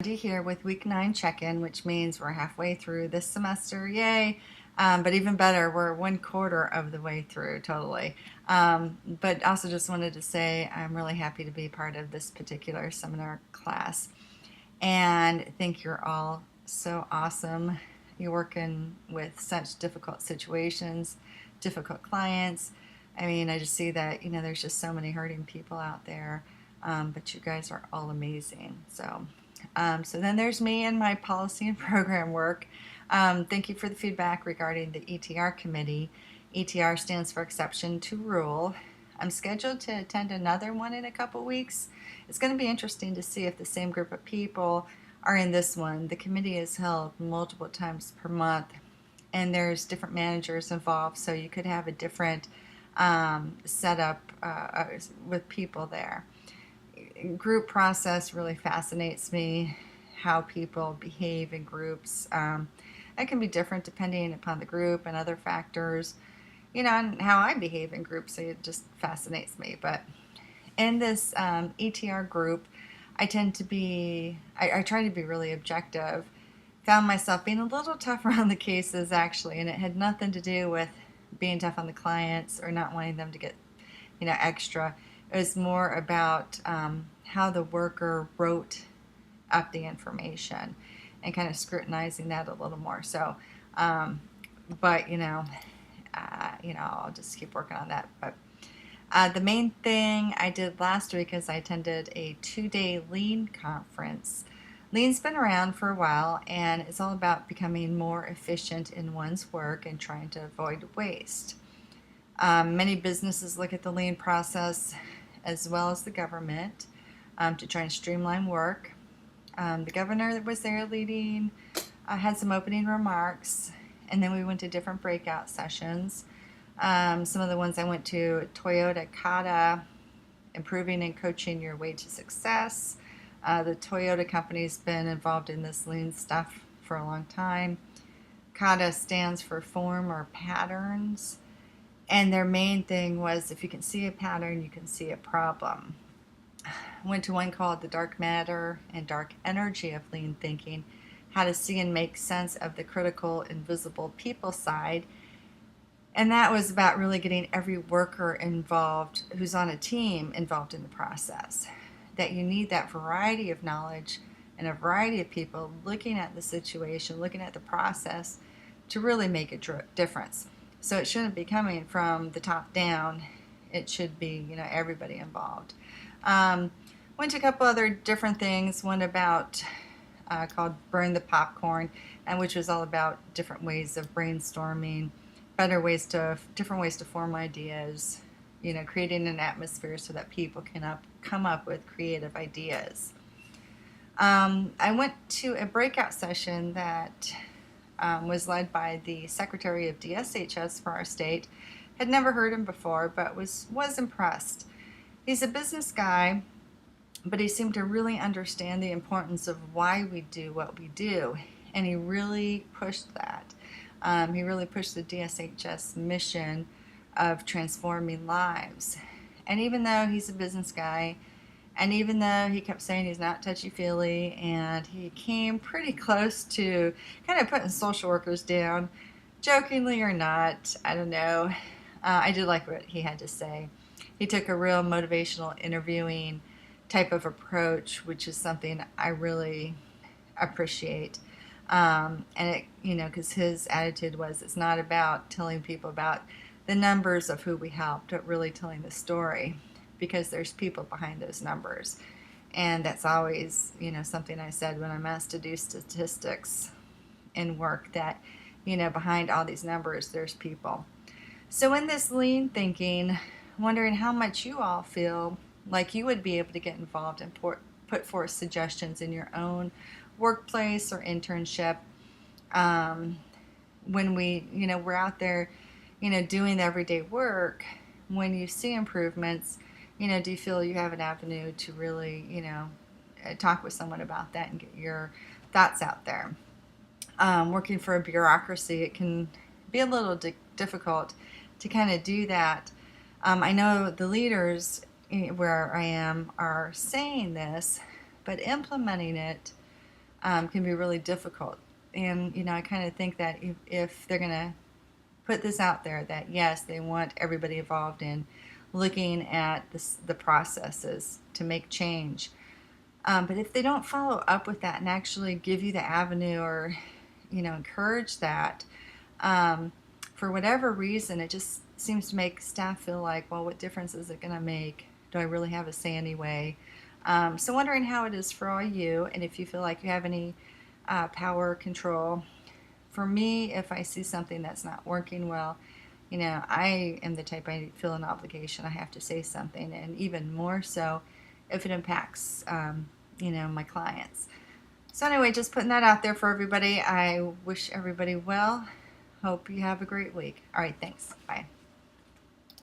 Wendy here with week 9 check-in, which means we're halfway through this semester. Yay! But even better, we're 1/4 of the way through, totally. But also just wanted to say I'm really happy to be part of this particular seminar class and think you're all so awesome. You're working with such difficult situations, difficult clients. I mean, I just see that, there's just so many hurting people out there, but you guys are all amazing. So then there's me and my policy and program work. Thank you for the feedback regarding the ETR committee. ETR stands for Exception to Rule. I'm scheduled to attend another one in a couple weeks. It's going to be interesting to see if the same group of people are in this one. The committee is held multiple times per month, and there's different managers involved, so you could have a different setup with people there. Group process really fascinates me, how people behave in groups. It can be different depending upon the group and other factors, and how I behave in groups. So it just fascinates me. But in this ETR group, I tend to be, I try to be really objective. Found myself being a little tougher on the cases actually, and it had nothing to do with being tough on the clients or not wanting them to get, extra. It was more about how the worker wrote up the information and kind of scrutinizing that a little more. So, but I'll just keep working on that. But the main thing I did last week is I attended a 2-day Lean conference. Lean's been around for a while, and it's all about becoming more efficient in one's work and trying to avoid waste. Many businesses look at the Lean process as well as the government to try and streamline work. The governor that was there leading had some opening remarks, and then we went to different breakout sessions. Some of the ones I went to: Toyota Kata, improving and coaching your way to success. The Toyota company's been involved in this Lean stuff for a long time. Kata stands for form or patterns. And their main thing was, if you can see a pattern, you can see a problem. Went to one called The Dark Matter and Dark Energy of Lean Thinking, how to see and make sense of the critical invisible people side. And that was about really getting every worker involved who's on a team involved in the process. That you need that variety of knowledge and a variety of people looking at the situation, looking at the process to really make a difference. So it shouldn't be coming from the top down. It should be, everybody involved. Went to a couple other different things. One about called Burn the Popcorn, and which was all about different ways of brainstorming, different ways to form ideas. Creating an atmosphere so that people can come up with creative ideas. I went to a breakout session that was led by the Secretary of DSHS for our state. Had never heard him before, but was impressed. He's a business guy, but he seemed to really understand the importance of why we do what we do, and he really pushed that. He really pushed the DSHS mission of transforming lives. And even though he's a business guy, and even though he kept saying he's not touchy-feely, and he came pretty close to kind of putting social workers down, jokingly or not, I don't know. I did like what he had to say. He took a real motivational interviewing type of approach, which is something I really appreciate. And it, because his attitude was, it's not about telling people about the numbers of who we helped, but really telling the story, because there's people behind those numbers. And that's always, something I said when I'm asked to do statistics in work, that, behind all these numbers, there's people. So in this Lean thinking, wondering how much you all feel like you would be able to get involved and put forth suggestions in your own workplace or internship. When we're out there, doing the everyday work, when you see improvements, do you feel you have an avenue to really, talk with someone about that and get your thoughts out there? Working for a bureaucracy, it can be a little difficult to kind of do that. I know the leaders where I am are saying this, but implementing it can be really difficult. And, I kind of think that if they're going to put this out there, that yes, they want everybody involved in looking at the processes to make change. But if they don't follow up with that and actually give you the avenue or, encourage that, for whatever reason, it just seems to make staff feel like, well, what difference is it going to make? Do I really have a say anyway? So wondering how it is for all you, and if you feel like you have any power or control. For me, if I see something that's not working well, I am the type, I feel an obligation. I have to say something, and even more so if it impacts, my clients. So anyway, just putting that out there for everybody. I wish everybody well. Hope you have a great week. All right, thanks. Bye.